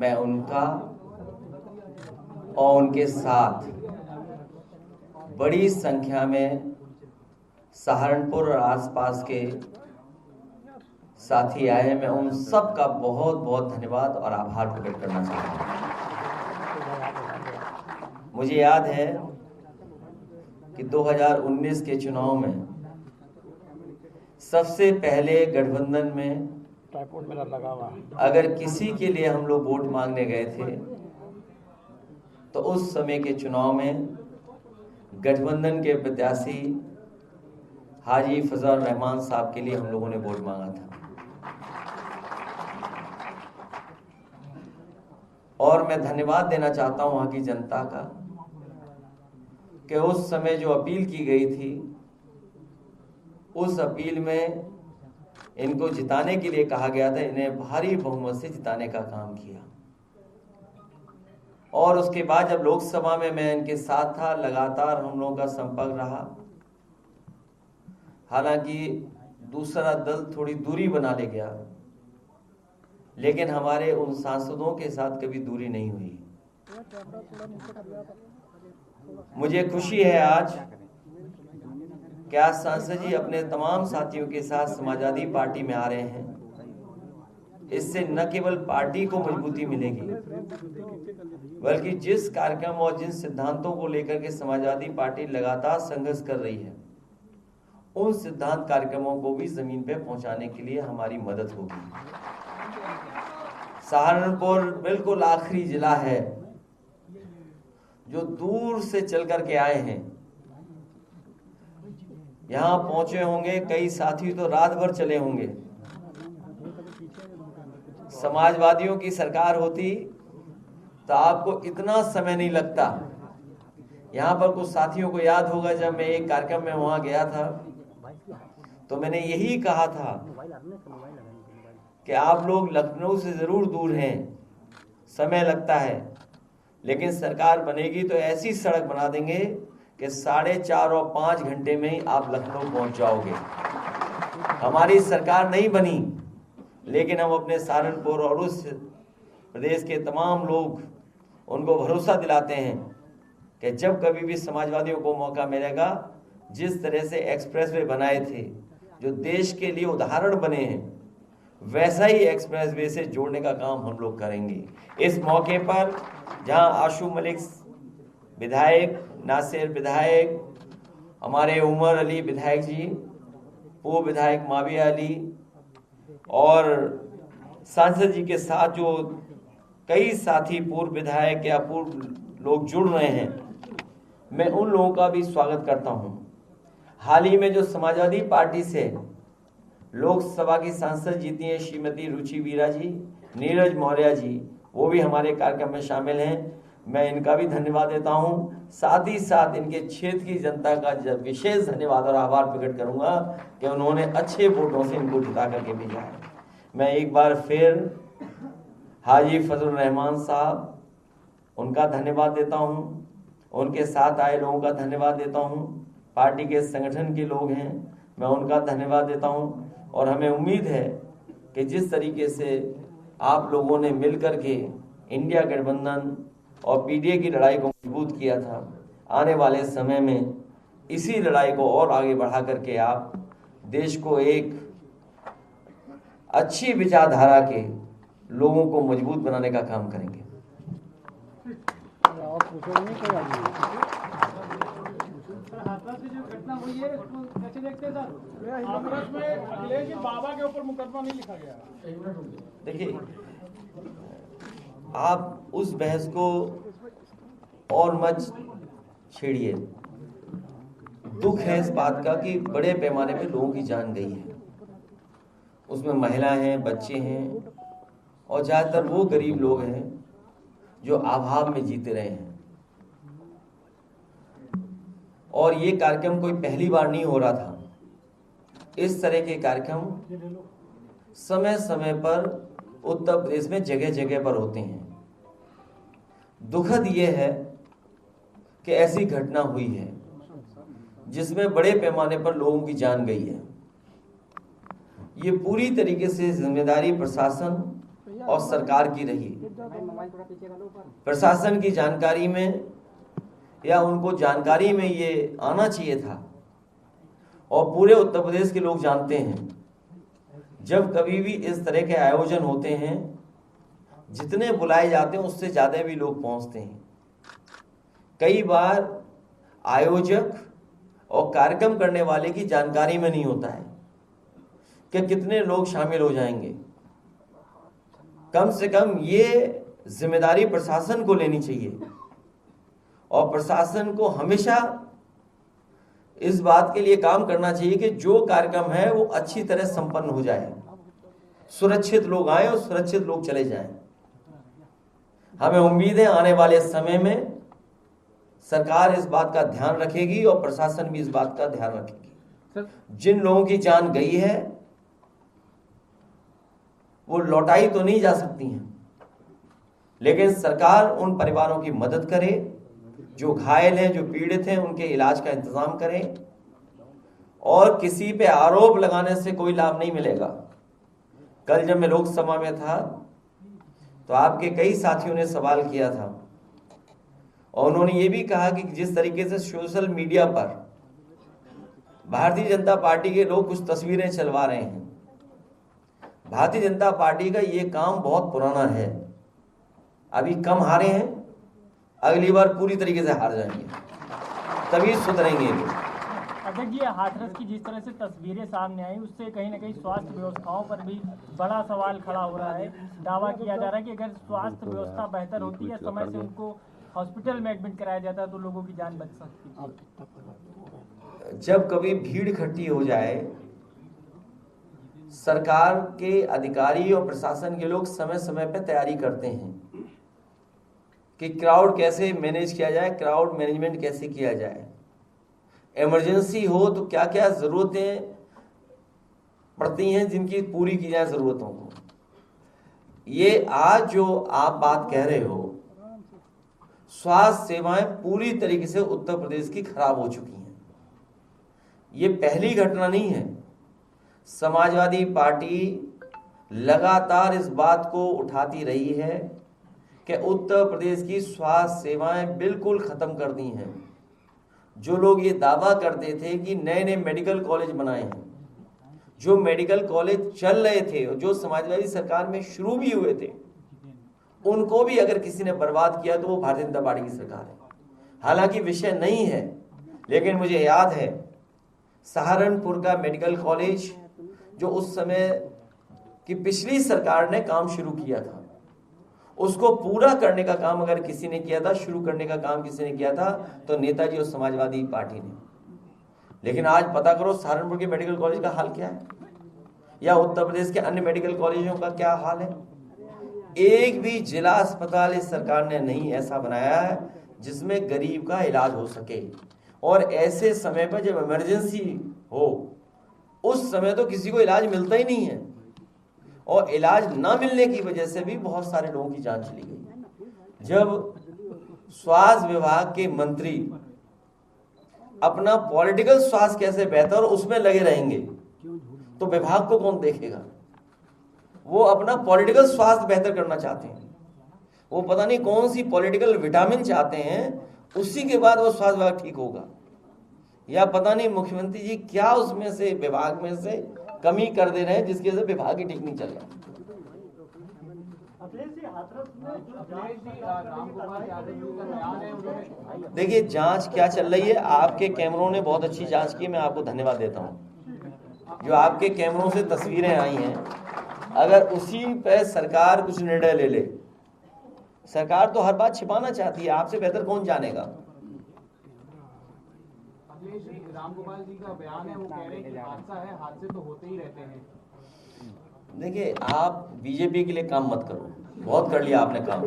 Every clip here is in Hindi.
मैं उनका और उनके साथ बड़ी संख्या में सहारनपुर और आसपास के साथी आए हैं। मैं उन सब का बहुत बहुत धन्यवाद और आभार प्रकट करना चाहता हूँ। मुझे याद है कि 2019 के चुनाव में सबसे पहले गठबंधन में अगर किसी के लिए हम लोग वोट मांगने गए थे तो उस समय के चुनाव में गठबंधन के प्रत्याशी हाजी फजल रहमान साहब के लिए हम लोगों ने वोट मांगा था। और मैं धन्यवाद देना चाहता हूं वहां की जनता का कि उस समय जो अपील की गई थी उस अपील में इनको जिताने के लिए कहा गया था, इन्हें भारी बहुमत से जिताने का काम किया। और उसके बाद जब लोकसभा में मैं इनके साथ था, लगातार हम लोगों का संपर्क रहा। हालांकि दूसरा दल थोड़ी दूरी बना ले गया, लेकिन हमारे उन सांसदों के साथ कभी दूरी नहीं हुई। मुझे खुशी है आज कि आज सांसद जी अपने तमाम साथियों के साथ समाजवादी पार्टी में आ रहे हैं। इससे न केवल पार्टी को मजबूती मिलेगी, बल्कि जिस कार्यक्रम और जिन सिद्धांतों को लेकर के समाजवादी पार्टी लगातार संघर्ष कर रही है, उन सिद्धांत कार्यक्रमों को भी जमीन पे पहुंचाने के लिए हमारी मदद होगी। सहारनपुर बिल्कुल आखिरी जिला है जो दूर से चल करके आए हैं, यहां पहुंचे होंगे। कई साथी तो रात भर चले होंगे। समाजवादियों की सरकार होती तो आपको इतना समय नहीं लगता। यहां पर कुछ साथियों को याद होगा, जब मैं एक कार्यक्रम में वहां गया था तो मैंने यही कहा था कि आप लोग लखनऊ से जरूर दूर हैं, समय लगता है, लेकिन सरकार बनेगी तो ऐसी सड़क बना देंगे कि 4.5 और 5 घंटे में ही आप लखनऊ पहुंच जाओगे। हमारी सरकार नहीं बनी, लेकिन हम अपने सहारनपुर और उस प्रदेश के तमाम लोग उनको भरोसा दिलाते हैं कि जब कभी भी समाजवादियों को मौका मिलेगा, जिस तरह से एक्सप्रेसवे बनाए थे जो देश के लिए उदाहरण बने हैं, वैसा ही एक्सप्रेसवे से जोड़ने का काम हम लोग करेंगे। इस मौके पर जहां आशू मलिक विधायक, नासिर विधायक, हमारे उमर अली विधायक जी, पूर्व विधायक माविया अली और सांसद जी के साथ जो कई साथी पूर्व विधायक या पूर्व लोग जुड़ रहे हैं, मैं उन लोगों का भी स्वागत करता हूं। हाल ही में जो समाजवादी पार्टी से लोकसभा की सांसद जीती हैं श्रीमती रुचि वीरा जी, नीरज मौर्य जी, वो भी हमारे कार्यक्रम में शामिल हैं। मैं इनका भी धन्यवाद देता हूं। साथ ही साथ इनके क्षेत्र की जनता का विशेष धन्यवाद और आभार प्रकट करूंगा कि उन्होंने अच्छे वोटों से इनको जिता करके भेजा है। मैं एक बार फिर हाजी फजल रहमान साहब, उनका धन्यवाद देता हूं, उनके साथ आए लोगों का धन्यवाद देता हूं। पार्टी के संगठन के लोग हैं, मैं उनका धन्यवाद देता हूं। और हमें उम्मीद है कि जिस तरीके से आप लोगों ने मिलकर के इंडिया गठबंधन और पीडीए की लड़ाई को मजबूत किया था, आने वाले समय में इसी लड़ाई को और आगे बढ़ा करके आप देश को एक अच्छी विचारधारा के लोगों को मजबूत बनाने का काम करेंगे। बाबा के ऊपर मुकदमा नहीं लिखा गया। देखिए, आप उस बहस को और मत छेड़िए। दुख है इस बात का कि बड़े पैमाने पे लोगों की जान गई है, उसमें महिलाएं हैं, बच्चे हैं और ज्यादातर वो गरीब लोग हैं जो अभाव में जीते रहे हैं। और ये कार्यक्रम कोई पहली बार नहीं हो रहा था। इस तरह के कार्यक्रम समय समय पर उत्तर प्रदेश में जगह जगह पर होते हैं। दुखद ये है कि ऐसी घटना हुई है जिसमें बड़े पैमाने पर लोगों की जान गई है। ये पूरी तरीके से जिम्मेदारी प्रशासन और सरकार की रही। प्रशासन की जानकारी में या उनको जानकारी में ये आना चाहिए था, और पूरे उत्तर प्रदेश के लोग जानते हैं जब कभी भी इस तरह के आयोजन होते हैं, जितने बुलाए जाते हैं उससे ज़्यादा भी लोग पहुंचते हैं। कई बार आयोजक और कार्यक्रम करने वाले की जानकारी में नहीं होता है कि कितने लोग शामिल हो जाएंगे। कम से कम ये जिम्मेदारी प्रशासन को लेनी चाहिए, और प्रशासन को हमेशा इस बात के लिए काम करना चाहिए कि जो कार्यक्रम है वो अच्छी तरह संपन्न हो जाए, सुरक्षित लोग आए और सुरक्षित लोग चले जाएं। हमें उम्मीद है आने वाले समय में सरकार इस बात का ध्यान रखेगी और प्रशासन भी इस बात का ध्यान रखेगी। जिन लोगों की जान गई है वो लौटाई तो नहीं जा सकती हैं, लेकिन सरकार उन परिवारों की मदद करे जो घायल हैं, जो पीड़ित हैं, उनके इलाज का इंतजाम करें। और किसी पे आरोप लगाने से कोई लाभ नहीं मिलेगा। कल जब मैं लोकसभा में था तो आपके कई साथियों ने सवाल किया था, और उन्होंने ये भी कहा कि जिस तरीके से सोशल मीडिया पर भारतीय जनता पार्टी के लोग कुछ तस्वीरें चलवा रहे हैं, भारतीय जनता पार्टी का ये काम बहुत पुराना है। अभी कम हारे हैं, अगली बार पूरी तरीके से हार जाएंगे, तभी सुधरेंगे। अध्यक्ष जी, हाथरस की जिस तरह से तस्वीरें सामने आई उससे कहीं ना कहीं स्वास्थ्य व्यवस्थाओं पर भी बड़ा सवाल खड़ा हो रहा है। दावा किया जा रहा है कि अगर स्वास्थ्य व्यवस्था बेहतर होती है, समय से उनको हॉस्पिटल में एडमिट कराया जाता है तो लोगों की जान बच सकती है। जब कभी भीड़ इकट्ठी हो जाए, सरकार के अधिकारी और प्रशासन के लोग समय समय पर तैयारी करते हैं कि क्राउड कैसे मैनेज किया जाए, क्राउड मैनेजमेंट कैसे किया जाए। इमरजेंसी हो तो क्या क्या जरूरतें पड़ती हैं जिनकी पूरी की जाए जरूरतों को। ये आज जो आप बात कह रहे हो, स्वास्थ्य सेवाएं पूरी तरीके से उत्तर प्रदेश की खराब हो चुकी हैं। ये पहली घटना नहीं है। समाजवादी पार्टी लगातार इस बात को उठाती रही है कि उत्तर प्रदेश की स्वास्थ्य सेवाएं बिल्कुल खत्म कर दी हैं। जो लोग ये दावा करते थे कि नए नए मेडिकल कॉलेज बनाए हैं, जो मेडिकल कॉलेज चल रहे थे और जो समाजवादी सरकार में शुरू भी हुए थे, उनको भी अगर किसी ने बर्बाद किया तो वो भारतीय जनता पार्टी की सरकार है। हालांकि विषय नहीं है, लेकिन मुझे याद है सहारनपुर का मेडिकल कॉलेज जो उस समय की पिछली सरकार ने काम शुरू किया था, उसको पूरा करने का काम अगर किसी ने किया था, शुरू करने का काम किसी ने किया था, तो नेताजी और समाजवादी पार्टी ने। लेकिन आज पता करो सहारनपुर के मेडिकल कॉलेज का हाल क्या है, या उत्तर प्रदेश के अन्य मेडिकल कॉलेजों का क्या हाल है। एक भी जिला अस्पताल इस सरकार ने नहीं ऐसा बनाया है जिसमें गरीब का इलाज हो सके। और ऐसे समय पर जब इमरजेंसी हो, उस समय तो किसी को इलाज मिलता ही नहीं है, और इलाज ना मिलने की वजह से भी बहुत सारे लोगों की जान चली गई। जब स्वास्थ्य विभाग के मंत्री अपना पॉलिटिकल स्वास्थ्य कैसे बेहतर उसमें लगे रहेंगे तो विभाग को कौन देखेगा। वो अपना पॉलिटिकल स्वास्थ्य बेहतर करना चाहते हैं, वो पता नहीं कौन सी पॉलिटिकल विटामिन चाहते हैं, उसी के बाद वो स्वास्थ्य विभाग ठीक होगा। या पता नहीं मुख्यमंत्री जी क्या उसमें से विभाग में से कमी कर दे रहे हैं जिसकी वजह से विभाग ही ठीक नहीं चल रहा। देखिए जांच क्या चल रही है, आपके कैमरों ने बहुत अच्छी जांच की, मैं आपको धन्यवाद देता हूं। जो आपके कैमरों से तस्वीरें आई हैं, अगर उसी पे सरकार कुछ निर्णय ले ले, सरकार तो हर बात छिपाना चाहती है, आपसे बेहतर कौन जानेगा। रामगोपाल जी का बयान है, वो कह रहे हैं कि हादसा है, हादसे तो होते ही रहते हैं। देखिए आप बीजेपी के लिए काम मत करो, बहुत कर लिया आपने काम।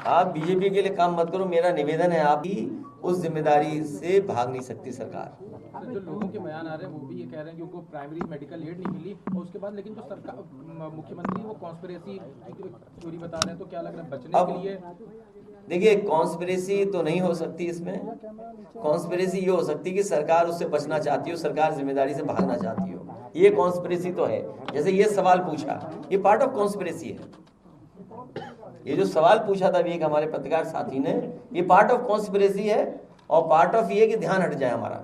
आप बीजेपी के लिए काम मत करो। मेरा निवेदन है आप उस जिम्मेदारी से भाग नहीं सकती सरकार। सर, जो लोगों के बयान आ रहे हैं वो भी ये कह रहे हैं कि उनको प्राइमरी मेडिकल एड नहीं मिली और उसके बाद लेकिन जो सरकार मुख्यमंत्री वो कॉन्स्पिरेसी थ्योरी बता रहे हैं, तो क्या लग रहा है बचने के लिए? देखिए, कॉन्स्पिरेसी तो नहीं हो सकती इसमें। कॉन्स्पिरेसी ये हो सकती है कि सरकार उससे बचना चाहती हो, सरकार जिम्मेदारी से भागना चाहती हो, ये कॉन्स्पिरेसी तो है। जैसे ये सवाल पूछा, ये पार्ट ऑफ कॉन्स्पिरेसी है। ये जो सवाल पूछा था एक हमारे पत्रकार साथी ने, ये पार्ट ऑफ कॉन्स्पिरेसी है और पार्ट ऑफ ये कि ध्यान हट जाए हमारा।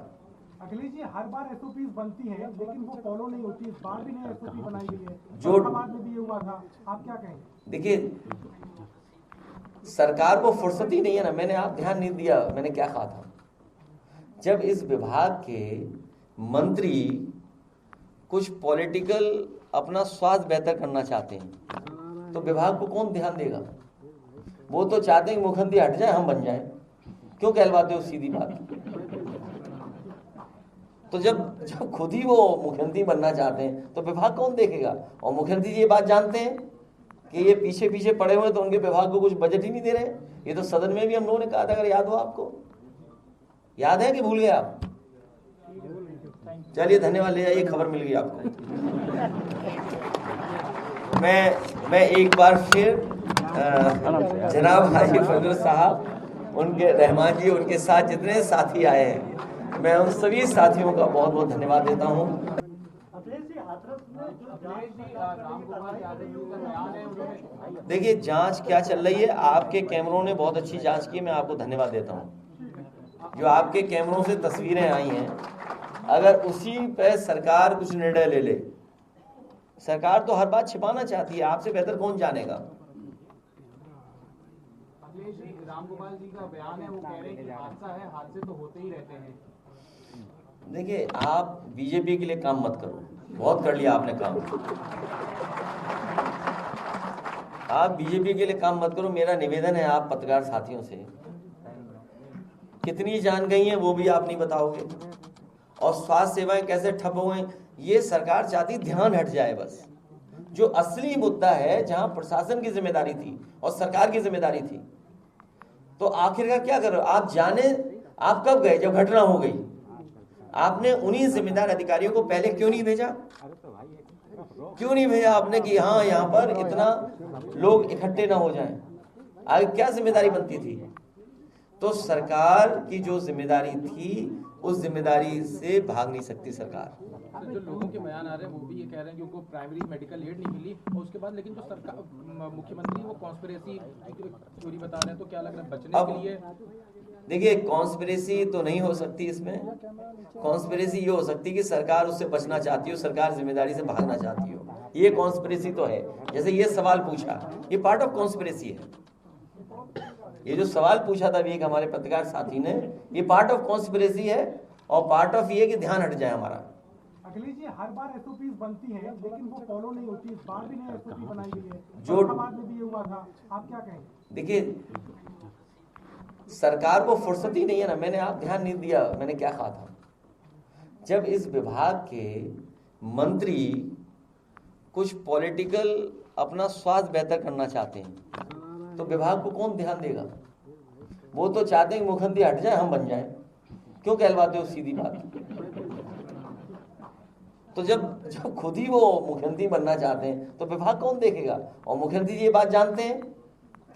अखिलेश जी, हर बार एसओपी बनती है लेकिन वो फॉलो नहीं होती। इस बार भी नई एसओपी बनाई गई है, जो बाद में भी ये हुआ था, आप क्या कहेंगे? देखिए, सरकार को फुर्सत ही नहीं है ना। मैंने आप ध्यान नहीं दिया मैंने क्या कहा था। जब इस विभाग के मंत्री कुछ पॉलिटिकल अपना स्वास्थ्य बेहतर करना चाहते हैं तो विभाग को कौन ध्यान देगा? वो तो चाहते हैं कि मुख्यमंत्री हट जाए, हम बन जाए। क्यों कहलवाते हो? सीधी बात। तो जब खुद ही वो मुख्यमंत्री बनना चाहते हैं तो विभाग कौन देखेगा? और मुख्यमंत्री जी ये बात जानते हैं कि ये पीछे पीछे पड़े हुए तो उनके विभाग को कुछ बजट ही नहीं दे रहे। ये तो सदन में भी हम लोगों ने कहा था, अगर याद हो आपको। याद है कि भूल गए आप? चलिए धन्यवाद, ले जाइए, खबर मिल गई आपको। मैं एक बार फिर जनाब हाजी फजल साहब, उनके रहमान जी, उनके साथ जितने साथी आए हैं, मैं उन सभी साथियों का बहुत बहुत धन्यवाद देता हूँ। देखिए, जांच क्या चल रही है, आपके कैमरों ने बहुत अच्छी जांच की, मैं आपको धन्यवाद देता हूँ। जो आपके कैमरों से तस्वीरें आई हैं, अगर उसी पे सरकार कुछ निर्णय ले ले, सरकार तो हर बात छिपाना चाहती है, आपसे बेहतर कौन जानेगा। अखिलेश जी, रामगोपाल जी का बयान है, वो कह रहे हैं कि हादसा है, हादसे तो होते ही रहते हैं। देखिए, आप बीजेपी के लिए काम मत करो, बहुत कर लिया आपने काम। आप बीजेपी के लिए काम मत करो। मेरा निवेदन है आप पत्रकार साथियों से, कितनी जान गई है वो भी आप नहीं बताओगे, और स्वास्थ्य सेवाएं कैसे ठप हो गई, ये सरकार चाहती ध्यान हट जाए बस। जो असली मुद्दा है, जहां प्रशासन की जिम्मेदारी थी और सरकार की जिम्मेदारी थी, तो आखिरकार क्या कर रहे हो आप? जाने आप कब गए? जब घटना हो गई। आपने उन्हीं जिम्मेदार अधिकारियों को पहले क्यों नहीं भेजा? क्यों नहीं भेजा आपने कि हाँ, यहाँ पर इतना लोग इकट्ठे ना हो जाएं? आगे क्या जिम्मेदारी बनती थी? तो सरकार की जो जिम्मेदारी थी, उस जिम्मेदारी से भाग नहीं सकती सरकार। जो लोगों के बयान आ रहे हैं वो भी ये कह रहे हैं कि उनको प्राइमरी मेडिकल एड नहीं मिली और उसके बाद लेकिन जो सरकार मुख्यमंत्री वो कॉन्स्पिरेसी थ्योरी बता रहे हैं, तो क्या लग रहा है बचने के लिए? देखिए, कॉन्स्पिरेसी तो नहीं हो सकती इसमें। कॉन्स्पिरेसी ये हो सकती है कि सरकार उससे बचना चाहती हो, सरकार जिम्मेदारी से भागना चाहती हो, ये कॉन्स्पिरेसी तो है। जैसे ये सवाल पूछा, ये पार्ट ऑफ कॉन्स्पिरेसी है। ये जो सवाल पूछा था एक हमारे पत्रकार साथी ने, ये पार्ट ऑफ कॉन्स्पिरेसी है और पार्ट ऑफ ये कि ध्यान हट जाए हमारा। अखिलेश जी, हर बार एसओपी बनती है लेकिन वो फॉलो नहीं होती। इस बार भी नई एसओपी बनाई गई है, जो बाद में भी ये हुआ था, आप क्या कहेंगे? देखिए, सरकार को फुर्सत ही नहीं है ना। मैंने आप ध्यान नहीं दिया मैंने क्या कहा था। जब इस विभाग के मंत्री कुछ पॉलिटिकल अपना स्वास्थ्य बेहतर करना चाहते हैं तो विभाग को कौन ध्यान देगा? वो तो चाहते हैं कि मुख्यमंत्री हट जाए, हम बन जाए। क्यों कहलवाते हो? सीधी बात। तो जब खुद ही वो मुख्यमंत्री बनना चाहते हैं तो विभाग कौन देखेगा? और मुख्यमंत्री जी ये बात जानते हैं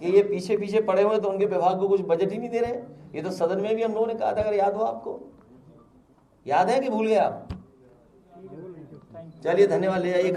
कि ये पीछे पीछे पड़े हुए तो उनके विभाग को कुछ बजट ही नहीं दे रहे। ये तो सदन में भी हम लोगों ने कहा था, अगर याद हो आपको। याद है कि भूल गए आप? चलिए धन्यवाद, ले जाइए।